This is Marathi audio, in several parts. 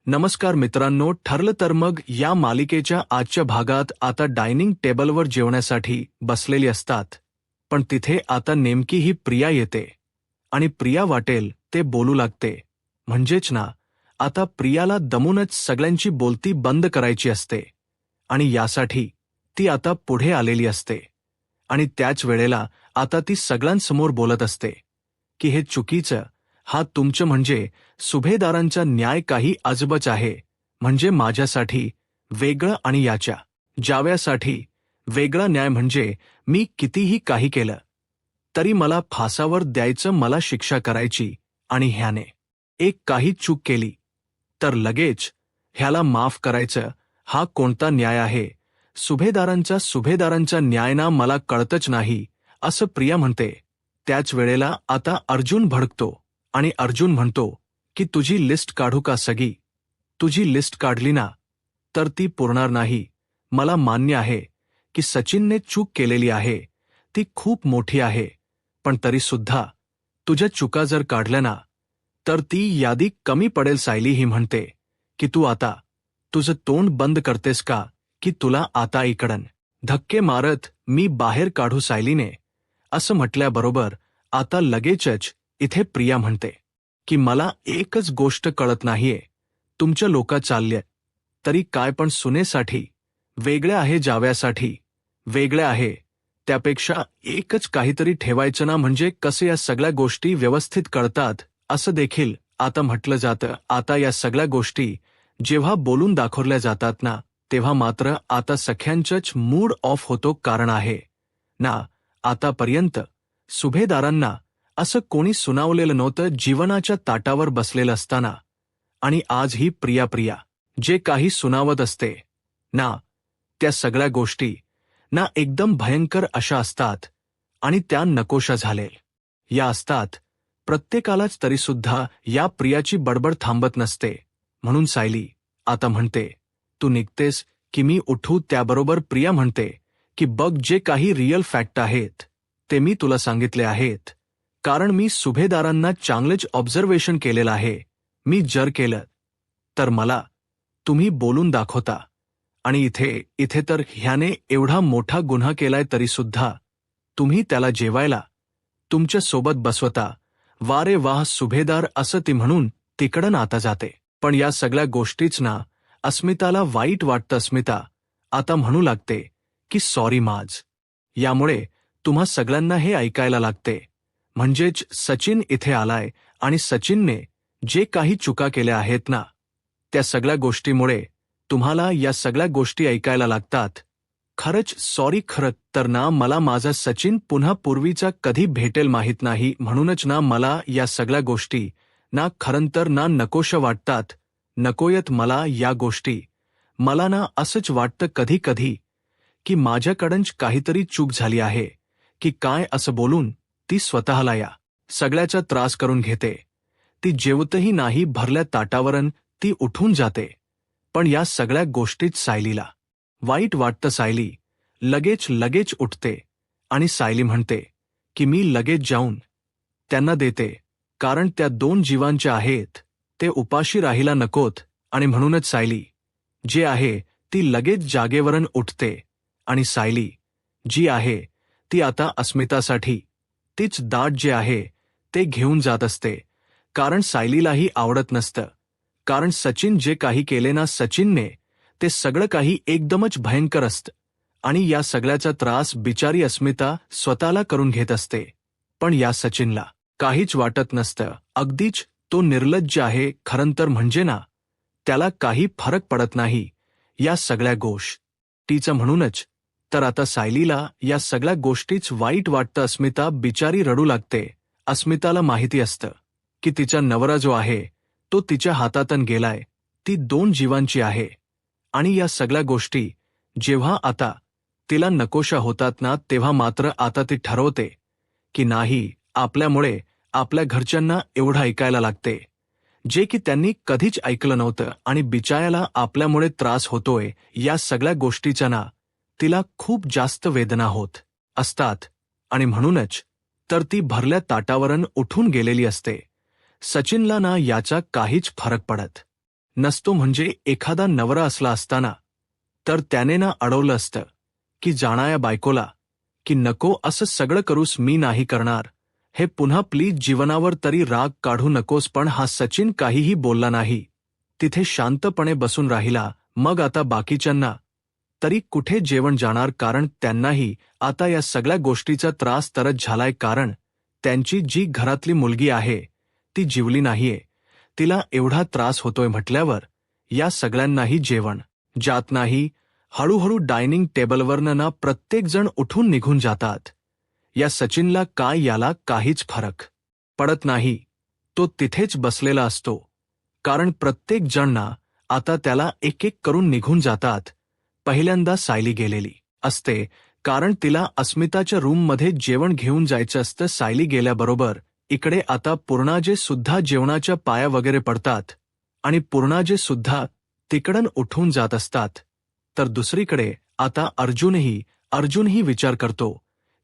नमस्कार मित्रांनो, ठरलं तर मग या मालिकेच्या आजच्या भागात आता डायनिंग टेबलवर जेवण्यासाठी बसलेली असतात. पण तिथे आता नेमकी ही प्रिया येते आणि प्रिया वाटेल ते बोलू लागते. म्हणजेच ना, आता प्रियाला दमूनच सगळ्यांची बोलती बंद करायची असते आणि यासाठी ती आता पुढे आलेली असते. आणि त्याच वेळेला आता ती सगळ्यांसमोर बोलत असते की हे चुकीचं, हा तुमचं म्हणजे सुभेदारांचा न्याय काही अजबच आहे. म्हणजे माझ्यासाठी वेगळं आणि याच्या जाव्यासाठी वेगळा न्याय. म्हणजे मी कितीही काही केलं तरी मला फासावर द्यायचं, मला शिक्षा करायची, आणि ह्याने एक काही चूक केली तर लगेच ह्याला माफ करायचं. हा कोणता न्याय आहे? सुभेदारांचा न्याय ना मला कळतच नाही, असं प्रिया म्हणते. त्याच वेळेला आता अर्जुन भडकतो आणि अर्जुन म्हणतो की तुझी लिस्ट काढू का सगळी? तुझी लिस्ट काढली ना तर ती पुरणार नाही. मला मान्य आहे की सचिनने चूक केलेली आहे, ती खूप मोठी आहे, पण तरी सुद्धा तुझ्या चुका जर काढल्या ना तर ती यादी कमी पडेल. सायली ही म्हणते की तू आता तुझं तोंड बंद करतेस का, की तुला आता इकडन धक्के मारत मी बाहेर काढू? सायलीने असं म्हटल्याबरोबर आता लगेचच इथे प्रिया म्हणते की मला एकच गोष्ट कळत नाहीये, तुमच्या लोका चालल्या तरी काय, पण सुनेसाठी वेगळ्या आहे, जाव्यासाठी वेगळ्या आहे, त्यापेक्षा एकच काहीतरी ठेवायचं ना, म्हणजे कसे या सगळ्या गोष्टी व्यवस्थित कळतात असं देखील आता म्हटलं जातं. आता या सगळ्या गोष्टी जेव्हा बोलून दाखवल्या जातात ना, तेव्हा मात्र आता सख्यांचंच मूड ऑफ होतो. कारण आहे ना, आतापर्यंत सुभेदारांना असं कोणी सुनावलेलं नव्हतं जीवनाच्या ताटावर बसलेलं असताना. आणि आज ही प्रिया जे काही सुनावत असते ना, त्या सगळ्या गोष्टी ना एकदम भयंकर अशा असतात आणि त्या नकोशा झाले या असतात प्रत्येकालाच. तरीसुद्धा या प्रियाची बडबड थांबत नसते. म्हणून सायली आता म्हणते, तू निघतेस की मी उठू? त्याबरोबर प्रिया म्हणते की बघ, जे काही रिअल फॅक्ट आहेत ते मी तुला सांगितले आहेत, कारण मी सुभेदारांना चांगलेच ऑब्झर्वेशन केलेलं आहे. मी जर केलं तर मला तुम्ही बोलून दाखवता, आणि इथे तर ह्याने एवढा मोठा गुन्हा केलाय तरीसुद्धा तुम्ही त्याला जेवायला तुमच्या सोबत बसवता. वारे वाह सुभेदार, असं ती म्हणून तिकडं आता जाते. पण या सगळ्या गोष्टीच ना अस्मिताला वाईट वाटतं. अस्मिता आता म्हणू लागते की सॉरी माज, यामुळे तुम्हा सगळ्यांना हे ऐकायला लागते. म्हणजेच सचिन इथे आलाय आणि सचिनने जे काही चुका केल्या आहेत ना, त्या सगळ्या गोष्टीमुळे तुम्हाला या सगळ्या गोष्टी ऐकायला लागतात. खरंच सॉरी. खरं तर ना मला माझा सचिन पुन्हा पूर्वीचा कधी भेटेल माहीत नाही. म्हणूनच ना मला या सगळ्या गोष्टी ना खरं तर ना नकोशा वाटतात. नकोयत मला या गोष्टी. मला ना असंच वाटतं कधी कधी की माझ्याकडंच काहीतरी चूक झाली आहे की काय, असं बोलून ती स्वतःला या सगळ्याचा त्रास करून घेते. ती जेवतही नाही भरल्या ताटावरून ती उठून जाते. पण या सगळ्या गोष्टीत सायलीला वाईट वाटतं. सायली लगेच उठते आणि सायली म्हणते की मी लगेच जाऊन त्यांना देते, कारण त्या दोन जीवांच्या आहेत, ते उपाशी राहायला नकोत. आणि म्हणूनच सायली जे आहे ती लगेच जागेवरून उठते आणि सायली जी आहे ती आता अस्मितासाठी तीच दाट जे आहे ते घेऊन जात असते. कारण सायलीलाही आवडत नसतं, कारण सचिन जे काही केले ना सचिनने, ते सगळं काही एकदमच भयंकर असतं आणि या सगळ्याचा त्रास बिचारी अस्मिता स्वतःला करून घेत असते. पण या सचिनला काहीच वाटत नसतं. अगदीच तो निर्लज्ज आहे खरं तर. म्हणजे ना त्याला काही फरक पडत नाही या सगळ्या गोष्टीचं. म्हणूनच तर आता सायलीला या सगळ्या गोष्टीच वाईट वाटतं. अस्मिता बिचारी रडू लागते. अस्मिताला माहिती असतं की तिचा नवरा जो आहे तो तिच्या हातातून गेलाय, ती दोन जीवांची आहे. आणि या सगळ्या गोष्टी जेव्हा आता तिला नकोशा होतात ना, तेव्हा मात्र आता ती ठरवते की नाही, आपल्यामुळे आपल्या घरच्यांना एवढं ऐकायला लागते जे की त्यांनी कधीच ऐकलं नव्हतं. आणि बिचाऱ्याला आपल्यामुळे त्रास होतोय या सगळ्या गोष्टीच्या ना तिला खूप जास्त वेदना होत असतात. आणि म्हणूनच तर ती भरल्या ताटावरून उठून गेलेली असते. सचिनला ना याचा काहीच फरक पडत नसतो म्हणजे एखादा नवरा असला असताना तर त्याने ना अडवलं असतं की जाणाया बायकोला की नको असं सगळं करूस मी नाही करणार, हे पुन्हा प्लीज जीवनावर तरी राग काढू नकोस. पण हा सचिन काहीही बोलला नाही. तिथे शांतपणे बसून राहिला. मग आता बाकीच्यांना तरी कुठे जेवण जाणार, कारण त्यांनाही आता या सगळ्या गोष्टीचा त्रास तरच झालाय. कारण त्यांची जी घरातली मुलगी आहे ती जीवली नाहीये. तिला एवढा त्रास होतोय म्हटल्यावर या सगळ्यांनाही जेवण जात नाही. हळूहळू डायनिंग टेबलवरनं ना प्रत्येकजण उठून निघून जातात. या सचिनला काय याला काहीच फरक पडत नाही. तो तिथेच बसलेला असतो. कारण प्रत्येक जण ना आता त्याला एक एक करून निघून जातात. पहिल्यांदा सायली गेलेली असते, कारण तिला अस्मिताच्या रूममध्ये जेवण घेऊन जायचं असतं. सायली गेल्याबरोबर इकडे आता पूर्णाजे सुद्धा जेवणाच्या पाया वगैरे पडतात आणि पूर्णाजे सुद्धा तिकडून उठून जात असतात. तर दुसरीकडे आता अर्जुनही विचार करतो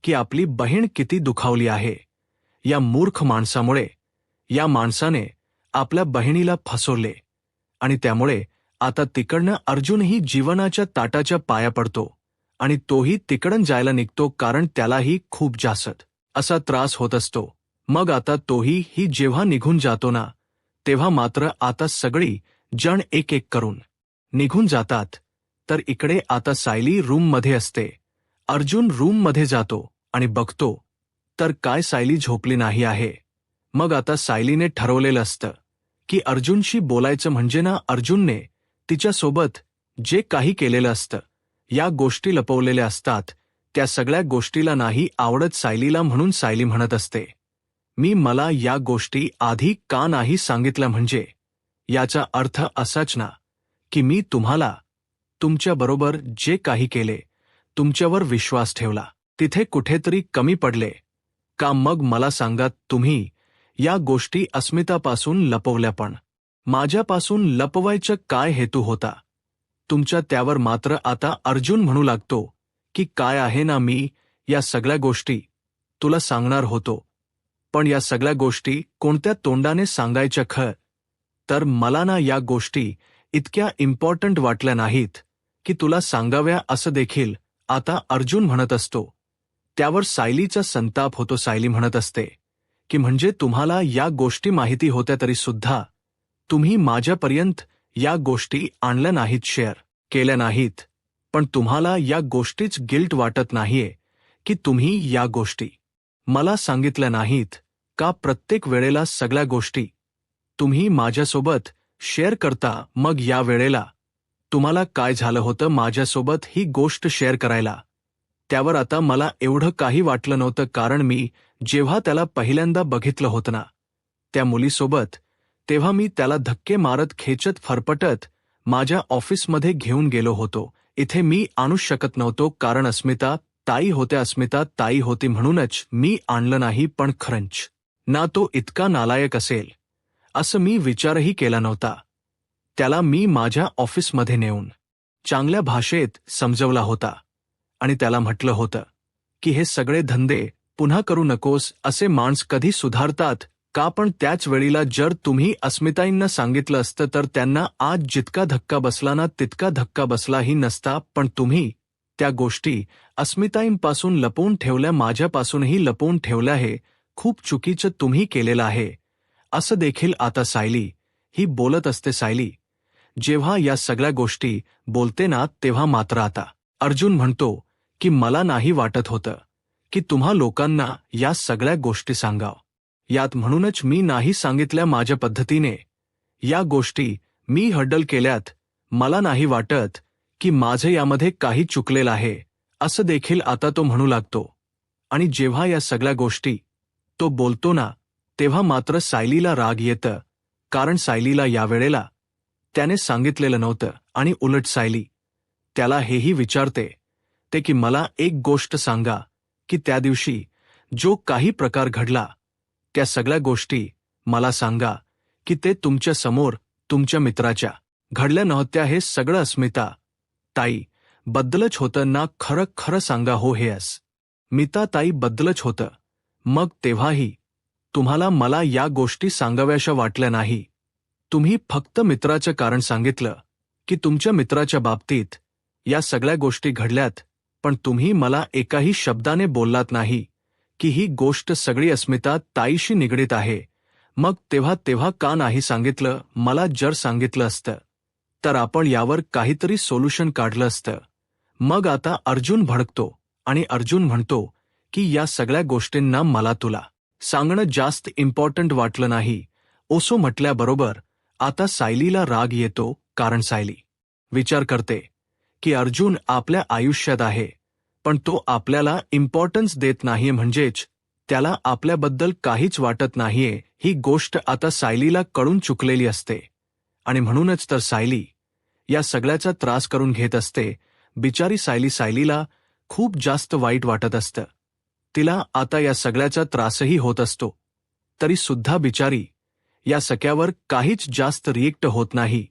की आपली बहीण किती दुखावली आहे या मूर्ख माणसामुळे. या माणसाने आपल्या बहिणीला फसवले आणि त्यामुळे आता तिकडनं अर्जुनही जीवनाच्या ताटाच्या पाया पडतो आणि तोही तिकडून जायला निघतो, कारण त्यालाही खूप जास्त असा त्रास होत असतो. मग आता तोही जेव्हा निघून जातो ना तेव्हा मात्र आता सगळी जण एक एक करून निघून जातात. तर इकडे आता सायली रूममध्ये असते. अर्जुन रूममध्ये जातो आणि बघतो तर काय सायली झोपली नाही आहे. मग आता सायलीने ठरवलेलं असतं की अर्जुनशी बोलायचं, म्हणजे ना अर्जुनने तिच्यासोबत जे काही केलेलं असतं, या गोष्टी लपवलेल्या असतात, त्या सगळ्या गोष्टीला नाही आवडत सायलीला. म्हणून सायली म्हणत असते, मला या गोष्टी आधी का नाही सांगितल्या, म्हणजे याचा अर्थ असाच ना की मी तुम्हाला तुमच्याबरोबर जे काही केले, तुमच्यावर विश्वास ठेवला, तिथे कुठेतरी कमी पडले का. मग मला सांगा, तुम्ही या गोष्टी अस्मितापासून लपवल्या, पण माझ्यापासून लपवायचा काय हेतू होता तुमच्या. त्यावर मात्र आता अर्जुन म्हणू लागतो की काय आहे ना, मी या सगळ्या गोष्टी तुला सांगणार होतो, पण या सगळ्या गोष्टी कोणत्या तोंडाने सांगायच्या. तर मला ना या गोष्टी इतक्या इम्पॉर्टंट वाटल्या नाहीत की तुला सांगाव्या, असं देखील आता अर्जुन म्हणत असतो. त्यावर सायलीचा संताप होतो. सायली म्हणत असते की म्हणजे तुम्हाला या गोष्टी माहिती होत्या तरी सुद्धा तुम्ही माझ्यापर्यंत या गोष्टी आणल्या नाहीत, शेअर केल्या नाहीत. पण तुम्हाला या गोष्टीच गिल्ट वाटत नाहीये की तुम्ही या गोष्टी मला सांगितल्या नाहीत का. प्रत्येक वेळेला सगळ्या गोष्टी तुम्ही माझ्यासोबत शेअर करता. मग या वेळेला तुम्हाला काय झालं होतं माझ्यासोबत ही गोष्ट शेअर करायला. त्यावर आता मला एवढं काही वाटलं नव्हतं, कारण मी जेव्हा त्याला पहिल्यांदा बघितलं होतं ना त्या मुलीसोबत, तेव्हा मी त्याला धक्के मारत खेचत फरफटत माझ्या ऑफिसमध्ये घेऊन गेलो होतो. इथे मी आणू शकत नव्हतो, कारण अस्मिता ताई होती म्हणूनच मी आणलं नाही. पण खरंच ना तो इतका नालायक असेल असं मी विचारही केला नव्हता. त्याला मी माझ्या ऑफिसमध्ये नेऊन चांगल्या भाषेत समजवला होता आणि त्याला म्हटलं होतं की हे सगळे धंदे पुन्हा करू नकोस. असे माणस कधी सुधारतात का. पण त्याच वेळीला जर तुम्ही अस्मिताईंना सांगितलं असतं तर त्यांना आज जितका धक्का बसला ना तितका धक्का बसलाही नसता. पण तुम्ही त्या गोष्टी अस्मिताईंपासून लपवून ठेवल्या, माझ्यापासूनही लपवून ठेवल्या. हे खूप चुकीचं तुम्ही केलेलं आहे, असं देखील आता सायली ही बोलत असते. सायली जेव्हा या सगळ्या गोष्टी बोलते ना तेव्हा मात्र आता अर्जुन म्हणतो की मला नाही वाटत होतं की तुम्हा लोकांना या सगळ्या गोष्टी सांगाव यात, म्हणूनच मी नाही सांगितल्या. माझ्या पद्धतीने या गोष्टी मी हँडल केल्यात. मला नाही वाटत की माझं यामध्ये काही चुकलेलं आहे, असं देखील आता तो म्हणू लागतो. आणि जेव्हा या सगळ्या गोष्टी तो बोलतो ना तेव्हा मात्र सायलीला राग येतं, कारण सायलीला यावेळेला त्याने सांगितलेलं नव्हतं आणि उलट सायली त्याला हेही विचारते ते की मला एक गोष्ट सांगा की त्या दिवशी जो काही प्रकार घडला त्या सगळ्या गोष्टी मला सांगा की ते तुमच्या समोर तुमच्या मित्राच्या घडल्या नव्हत्या. हे सगळं अस्मिता ताई बद्दलच होतं ना. खरं खरं सांगा. हो, हे अस्मिता ताई बद्दलच होतं. मग तेव्हाही तुम्हाला मला या गोष्टी सांगाव्याशा वाटल्या नाही. तुम्ही फक्त मित्राचं कारण सांगितलं की तुमच्या मित्राच्या बाबतीत या सगळ्या गोष्टी घडल्यात, पण तुम्ही मला एकाही शब्दाने बोललात नाही की ही गोष्ट सगळी अस्मिता ताईशी निगडीत आहे. मग तेव्हा का नाही सांगितलं? मला जर सांगितलं असतं तर आपण यावर काहीतरी सोल्युशन काढलं असतं. मग आता अर्जुन भडकतो आणि अर्जुन म्हणतो की या सगळ्या गोष्टींना मला तुला सांगणं जास्त इम्पॉर्टंट वाटलं नाही. ओसो म्हटल्याबरोबर आता सायलीला राग येतो, कारण सायली विचार करते की अर्जुन आपल्या आयुष्यात आहे पण तो आपल्याला इम्पॉर्टन्स देत नाहीये, म्हणजेच त्याला आपल्याबद्दल काहीच वाटत नाहीये. ही गोष्ट आता सायलीला कळून चुकलेली असते आणि म्हणूनच तर सायली या सगळ्याचा त्रास करून घेत असते. बिचारी सायलीला खूप जास्त वाईट वाटत असतं. तिला आता या सगळ्याचा त्रासही होत असतो, तरी सुद्धा बिचारी या सगळ्यावर काहीच जास्त रिएक्ट होत नाही.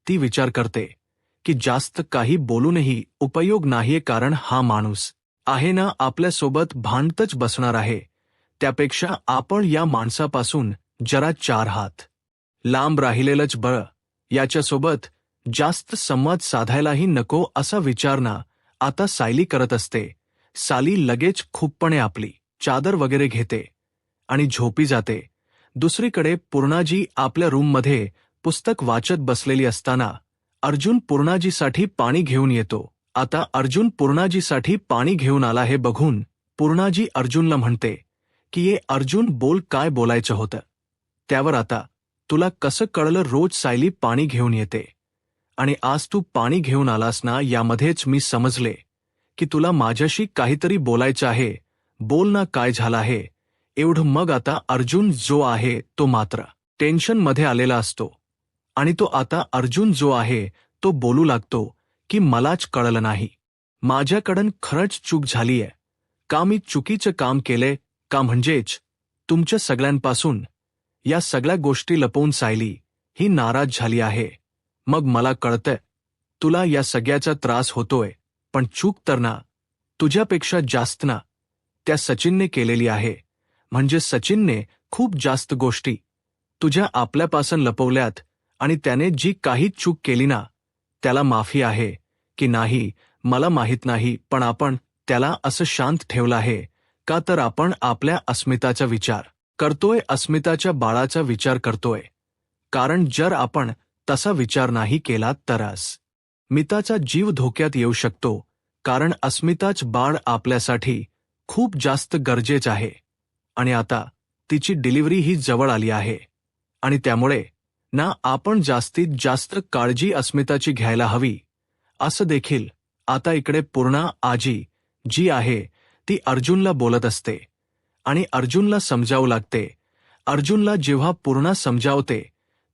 ती विचार करते की जास्त काही बोलूनही उपयोग नाहीये, कारण हा माणूस आहे ना आपल्यासोबत भांडतच बसणार आहे. त्यापेक्षा आपण या माणसापासून जरा 4 हात लांब राहिलेलंच बरं. याच्यासोबत जास्त संवाद साधायलाही नको असा विचार ना आता सायली करत असते. साली लगेच खूपपणे आपली चादर वगैरे घेते आणि झोपी जाते. दुसरीकडे पूर्णाजी आपल्या रूममध्ये पुस्तक वाचत बसलेली असताना अर्जुन पूर्णाजीसाठी पाणी घेऊन येतो. आता अर्जुन पूर्णाजीसाठी पाणी घेऊन आला हे बघून पूर्णाजी अर्जुनला म्हणते की ये अर्जुन, बोल, काय बोलायचं होतं त्यावर आता तुला कसं कळलं? रोज सायली पाणी घेऊन येते आणि आज तू पाणी घेऊन आलास ना, यामध्येच मी समजले की तुला माझ्याशी काहीतरी बोलायचं आहे. बोल ना, काय झालं आहे एवढं? मग आता अर्जुन जो आहे तो मात्र टेन्शनमध्ये आलेला असतो आणि तो आता अर्जुन जो आहे तो बोलू लागतो की मलाच कळलं नाही, माझ्याकडून खरंच चूक झालीय का? मी चुकीचं काम केलंय का? म्हणजेच तुमच्या सगळ्यांपासून या सगळ्या गोष्टी लपवून सायली ही नाराज झाली आहे. मग मला कळतंय तुला या सगळ्याचा त्रास होतोय, पण चूक तर ना तुझ्यापेक्षा जास्त ना त्या सचिनने केलेली आहे. म्हणजे सचिनने खूप जास्त गोष्टी तुझ्या आपल्यापासून लपवल्यात आणि त्याने जी काही चूक केली ना त्याला माफी आहे की नाही मला माहीत नाही, पण आपण त्याला असं शांत ठेवलं आहे का? तर आपण आपल्या अस्मिताचा विचार करतोय, अस्मिताच्या बाळाचा विचार करतोय. कारण जर आपण तसा विचार नाही केला तर अस्मिताचा जीव धोक्यात येऊ शकतो, कारण अस्मिताच बाळ आपल्यासाठी खूप जास्त गरजेचं आहे आणि आता तिची डिलिव्हरी ही जवळ आली आहे आणि त्यामुळे ना आपण जास्तीत जास्त काळजी अस्मिताची घ्यायला हवी. असं देखील आता इकडे पूर्णा आजी जी आहे ती अर्जुनला बोलत असते आणि अर्जुनला समजावू लागते. अर्जुनला जेव्हा पूर्णा समजावते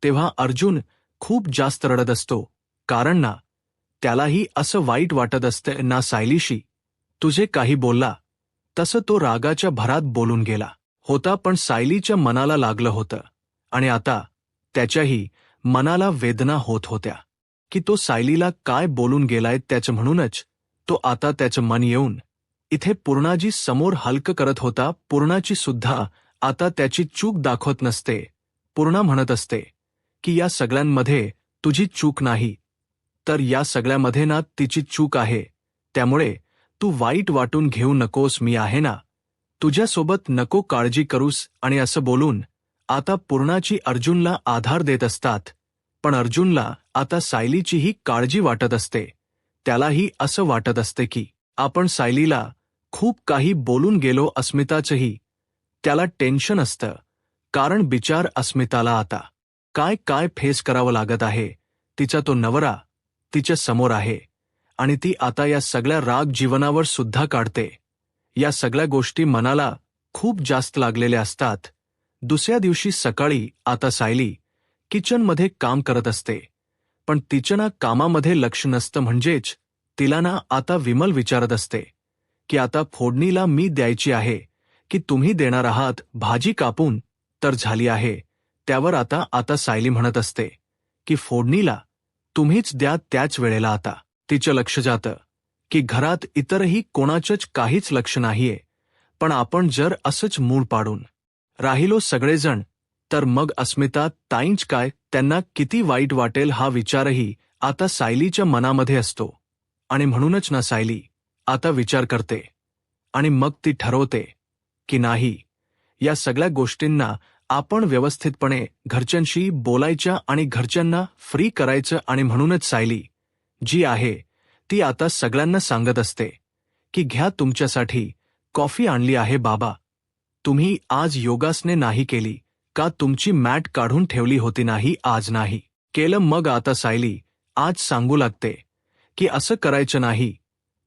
तेव्हा अर्जुन खूप जास्त रडत असतो, कारण ना त्यालाही असं वाईट वाटत असतं ना सायलीशी तुझे काही बोलला तसं तो रागाच्या भरात बोलून गेला होता, पण सायलीच्या मनाला लागलं होतं आणि आता त्याच्याही मनाला वेदना होत होत्या की तो सायलीला काय बोलून गेलाय त्याचं. म्हणूनच तो आता त्याचं मन येऊन इथे पूर्णाजी समोर हलकं करत होता. पूर्णाची सुद्धा आता त्याची चूक दाखवत नसते. पूर्णा म्हणत असते की या सगळ्यांमध्ये तुझी चूक नाही, तर या सगळ्यामध्ये ना तिची चूक आहे. त्यामुळे तू वाईट वाटून घेऊ नकोस, मी आहे ना तुझ्यासोबत, नको काळजी करूस. आणि असं बोलून आता पूर्णाची अर्जुनला आधार देत असतात, पण अर्जुनला आता सायलीचीही काळजी वाटत असते. त्यालाही असं वाटत असते की आपण सायलीला खूप काही बोलून गेलो. अस्मिताचंही त्याला टेन्शन असतं, कारण बिचार अस्मिताला आता काय काय फेस करावं लागत आहे. तिचा तो नवरा तिच्या समोर आहे आणि ती आता या सगळ्या राग जीवनावर सुद्धा काढते. या सगळ्या गोष्टी मनाला खूप जास्त लागलेल्या असतात. दुसऱ्या दिवशी सकाळी आता सायली किचनमध्ये काम करत असते, पण तिच्या ना कामामध्ये लक्ष नसतं. म्हणजेच तिला ना आता विमल विचारत असते की आता फोडणीला मी द्यायची आहे की तुम्ही देणार आहात? भाजी कापून तर झाली आहे. त्यावर आता सायली म्हणत असते की फोडणीला तुम्हीच द्या. त्याच वेळेला आता तिचं लक्ष जातं की घरात इतरही कोणाचंच काहीच लक्ष नाहीये, पण आपण जर असंच मूड पाडून राहिलो सगळेजण तर मग अस्मिता ताईंच काय, त्यांना किती वाईट वाटेल हा विचारही आता सायलीच्या मनामध्ये असतो. आणि म्हणूनच ना सायली आता विचार करते आणि मग ती ठरवते की नाही, या सगळ्या गोष्टींना आपण व्यवस्थितपणे घरच्यांशी बोलायच्या आणि घरच्यांना फ्री करायचं. आणि म्हणूनच सायली जी आहे ती आता सगळ्यांना सांगत असते की घ्या, तुमच्यासाठी कॉफी आणली आहे बाबा. तुम्ही आज योगासने नाही केली का? तुमची मॅट काढून ठेवली होती नाही, आज नाही केलं. मग आता सायली आज सांगू लागते की असं करायचं नाही,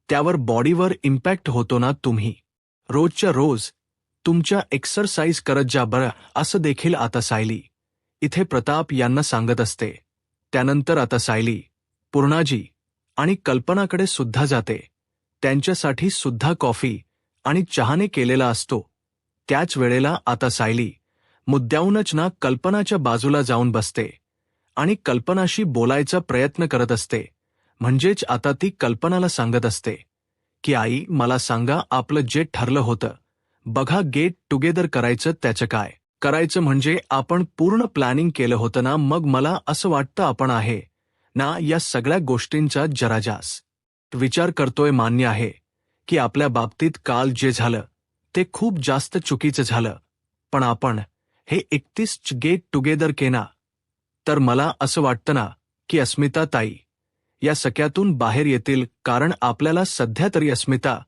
त्यावर बॉडीवर इम्पॅक्ट होतो ना. तुम्ही रोजच्या रोज तुमच्या एक्सरसाइज करत जा बरं, असं देखील आता सायली इथे प्रताप यांना सांगत असते. त्यानंतर आता सायली पूर्णाजी आणि कल्पनाकडे सुद्धा जाते. त्यांच्यासाठी सुद्धा कॉफी आणि चहाने केलेला असतो. त्याच वेळेला आता सायली मुद्दामूनच ना कल्पनाच्या बाजूला जाऊन बसते आणि कल्पनाशी बोलायचा प्रयत्न करत असते. म्हणजेच आता ती कल्पनाला सांगत असते की आई, मला सांगा, आपलं जे ठरलं होतं बघा, गेट टुगेदर करायचं, त्याचं काय करायचं, म्हणजे आपण पूर्ण प्लॅनिंग केलं होतं ना. मग मला असं वाटतं आपण आहे ना या सगळ्या गोष्टींचा जरा जास्त विचार करतोय. मान्य आहे की आपल्या बाबतीत काल जे झालं ते खूप जास्त चुकीचं झालं, पण आपण हे 31 गेट टुगेदर केना, तर मला असं वाटतं ना की अस्मिता ताई या सगळ्यातून बाहेर येतील. कारण आपल्याला सध्या तरी अस्मिता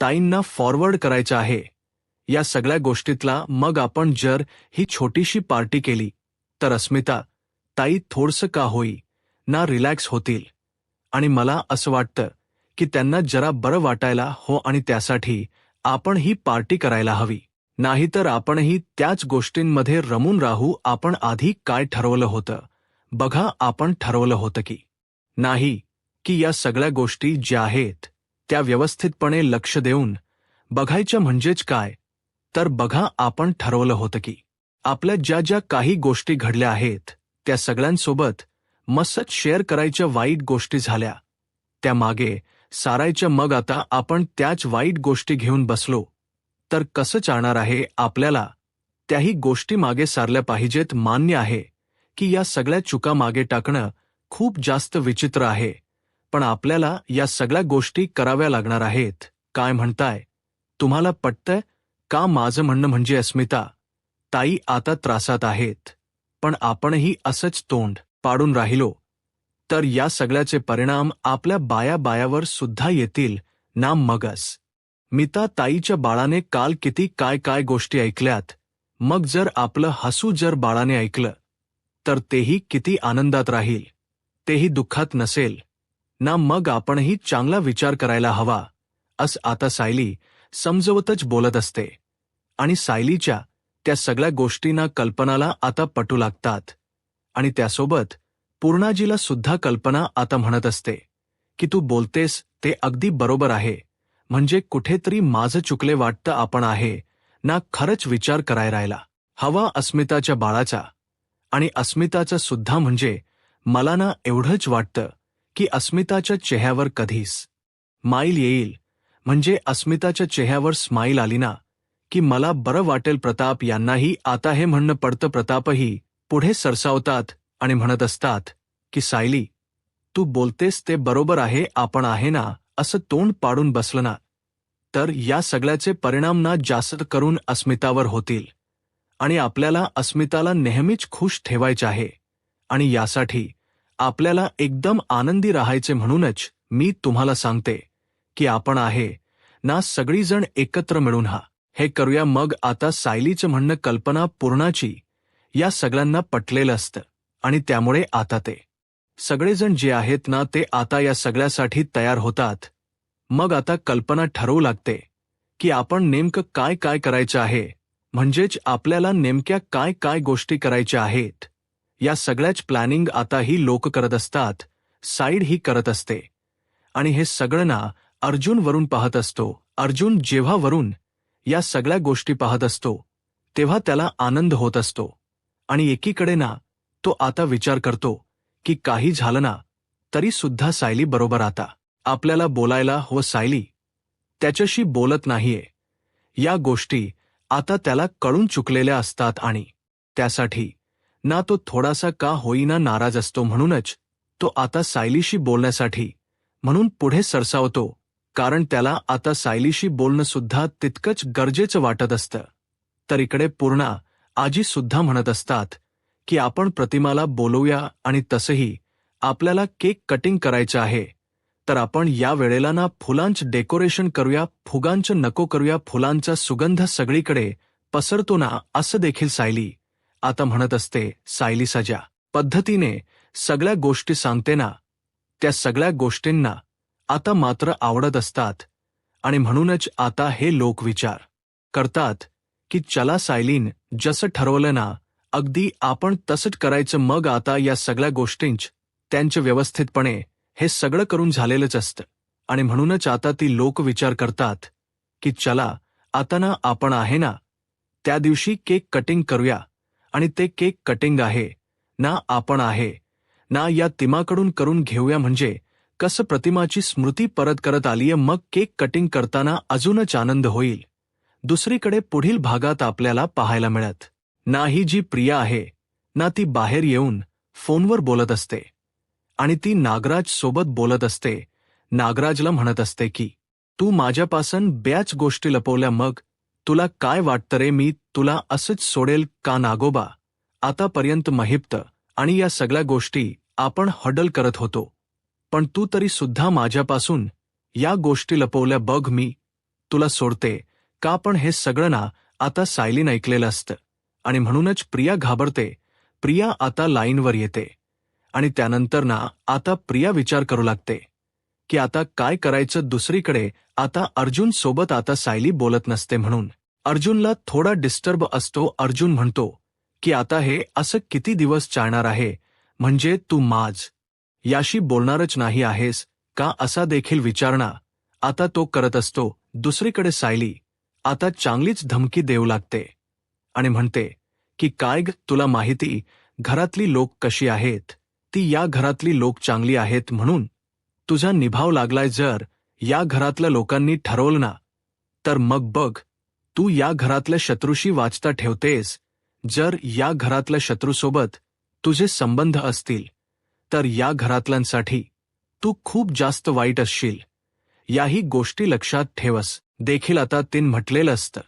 ताईंना फॉरवर्ड करायचं आहे या सगळ्या गोष्टीतला. मग आपण जर ही छोटीशी पार्टी केली तर अस्मिता ताई थोडंसं का होई ना रिलॅक्स होतील. आणि मला असं वाटतं की त्यांना जरा बरं वाटायला हो, आणि त्यासाठी आपण ही पार्टी करायला हवी. नाहीतर आपणही त्याच गोष्टींमध्ये रमून राहू. आपण आधी काय ठरवलं होतं बघा, आपण ठरवलं होतं की नाही, की या सगळ्या गोष्टी ज्या आहेत त्या व्यवस्थितपणे लक्ष देऊन बघायच्या. म्हणजेच काय, तर बघा, आपण ठरवलं होतं की आपल्या ज्या ज्या काही गोष्टी घडल्या आहेत त्या सगळ्यांसोबत मस्त शेअर करायच्या. वाईट गोष्टी झाल्या त्या मागे सारायच्या. मग आता आपण त्याच वाईट गोष्टी घेऊन बसलो तर कसं चालणार आहे आपल्याला. त्याही गोष्टी मागे सारल्या पाहिजेत. मान्य आहे की या सगळ्या चुका मागे टाकणं खूप जास्त विचित्र आहे, पण आपल्याला या सगळ्या गोष्टी कराव्या लागणार आहेत. काय म्हणताय, तुम्हाला पटतंय का माझं म्हणणं? म्हणजे अस्मिता ताई आता त्रासात आहेत, पण आपणही असंच तोंड पाडून राहिलो तर या सगळ्याचे परिणाम आपल्या बायावर सुद्धा येतील ना. मगच मीता ताईच्या बाळाने काल किती काय काय गोष्टी ऐकल्यात. मग जर आपलं हसू जर बाळाने ऐकलं तर तेही किती आनंदात राहील, तेही दुःखात नसेल ना. मग आपणही चांगला विचार करायला हवा, असं आता सायली समजवतच बोलत असते. आणि सायलीच्या त्या सगळ्या गोष्टींना कल्पनाला आता पटू लागतात. आणि त्यासोबत पूर्णाजीला सुद्धा कल्पना आता म्हणत असते की तू बोलतेस ते अगदी बरोबर आहे, म्हणजे कुठेतरी माझं चुकले वाटतं. आपण आहे ना खरंच विचार करायला राहिला हवा अस्मिताच्या बाळाचा आणि अस्मिताचा सुद्धा. म्हणजे मला ना एवढंच वाटतं की अस्मिताच्या चेहऱ्यावर कधीच स्माईल येईल. म्हणजे अस्मिताच्या चेहऱ्यावर स्माईल आली ना की मला बरं वाटेल. प्रताप यांनाही आता हे म्हणणं पडतं. प्रतापही पुढे सरसावतात आणि म्हणत असतात की सायली, तू बोलतेस ते बरोबर आहे, आपण आहे ना असं तोंड पाडून बसलं ना तर या सगळ्याचे परिणाम ना जास्त करून अस्मितावर होतील. आणि आपल्याला अस्मिताला नेहमीच खुश ठेवायचे आहे आणि यासाठी आपल्याला एकदम आनंदी राहायचे. म्हणूनच मी तुम्हाला सांगते की आपण आहे ना सगळीजण एकत्र मिळून हे करूया. मग आता सायलीचं म्हणणं कल्पना पूर्णाची या सगळ्यांना पटलेलं असतं आणि त्यामुळे आता ते सगळेजण जे आहेत ना ते आता या सगळ्यासाठी तयार होतात. मग आता कल्पना ठरवू लागते की आपण नेमकं काय काय करायचं आहे, म्हणजेच आपल्याला नेमक्या काय काय गोष्टी करायच्या आहेत. या सगळ्याच प्लॅनिंग आता ही लोक करत असतात, साईड ही करत असते. आणि हे सगळं ना अर्जुन वरून पाहत असतो. अर्जुन जेव्हा वरून या सगळ्या गोष्टी पाहत असतो तेव्हा त्याला आनंद होत असतो. आणि एकीकडे ना तो आता विचार करतो की काही झालं ना तरी सुद्धा सायली बरोबर आता आपल्याला बोलायला हो. सायली त्याच्याशी बोलत नाहीये. या गोष्टी आता त्याला कळून चुकलेल्या असतात आणि त्यासाठी ना तो थोडासा का होईना नाराज असतो, म्हणूनच तो आता सायलीशी बोलण्यासाठी म्हणून पुढे सरसावतो, कारण त्याला आता सायलीशी बोलणं सुद्धा तितकंच गरजेचं वाटत असतं. तर इकडे पूर्णा आजी सुद्धा म्हणत असतात की आपण प्रतिमाला बोलवूया आणि तसंही आपल्याला केक कटिंग करायचं आहे, तर आपण या वेळेला ना फुलांचं डेकोरेशन करूया, फुगांचं नको करूया, फुलांचा सुगंध सगळीकडे पसरतो ना, असं देखील सायली आता म्हणत असते. सायली ज्या पद्धतीने सगळ्या गोष्टी सांगते ना, त्या सगळ्या गोष्टींना आता मात्र आवडत असतात आणि म्हणूनच आता हे लोक विचार करतात की चला सायलीन जसं ठरवलं ना, अगदी आपण तसंच करायचं. मग आता या सगळ्या गोष्टींच त्यांचं व्यवस्थितपणे हे सगळं करून झालेलंच असतं आणि म्हणूनच आता ती लोक विचार करतात की चला आता ना आपण आहे ना त्या दिवशी केक कटिंग करूया आणि ते केक कटिंग आहे ना आपण आहे ना या तिमाकडून करून घेऊया, म्हणजे कसं प्रतिमाची स्मृती परत करत आलीय, मग केक कटिंग करताना अजूनच आनंद होईल. दुसरीकडे पुढील भागात आपल्याला पाहायला मिळत नाही जी प्रिया आहे ना, ती बाहेर येऊन फोनवर बोलत असते आणि ती नागराज सोबत बोलत असते. नागराजला म्हणत असते की तू माझ्यापासून बऱ्याच गोष्टी लपवल्या, मग तुला काय वाटतं रे, मी तुला असंच सोडेल का नागोबा? आतापर्यंत महिप्त आणि या सगळ्या गोष्टी आपण हडल करत होतो, पण तू तरी सुद्धा माझ्यापासून या गोष्टी लपवल्या, बघ मी तुला सोडते का? पण हे सगळं ना आता सायलीन ऐकलेलं असतं आणि म्हणूनच प्रिया घाबरते. प्रिया आता लाईनवर येते आणि त्यानंतर ना आता प्रिया विचार करू लागते की आता काय करायचं. दुसरीकडे आता अर्जुन सोबत आता सायली बोलत नसते म्हणून अर्जुनला थोडा डिस्टर्ब असतो. अर्जुन म्हणतो की आता हे असं किती दिवस चालणार आहे, म्हणजे तू याशी बोलणारच नाही आहेस का, असा देखील विचारणा आता तो करत असतो. दुसरीकडे सायली आता चांगलीच धमकी देऊ लागते आणि म्हणते की काय ग, तुला माहिती घरातली लोक कशी आहेत, ती या घरातली लोक चांगली आहेत म्हणून तुझा निभाव लागलाय. जर या घरातल्या लोकांनी ठरवलं ना, तर मग बघ तू या घरातल्या शत्रूशी वाचता ठेवतेस. जर या घरातल्या शत्रूसोबत तुझे संबंध असतील तर या घरातल्यांसाठी तू खूप जास्त वाईट असशील. याही गोष्टी लक्षात ठेवस देखील आता तीन म्हटलेलं असतं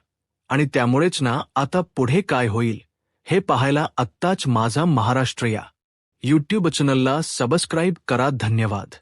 आणि त्यामुळेच ना आता पुढे काय होईल हे पाहायला आत्ताच माझा महाराष्ट्र या यूट्यूब चॅनलला सबस्क्राईब करा. धन्यवाद.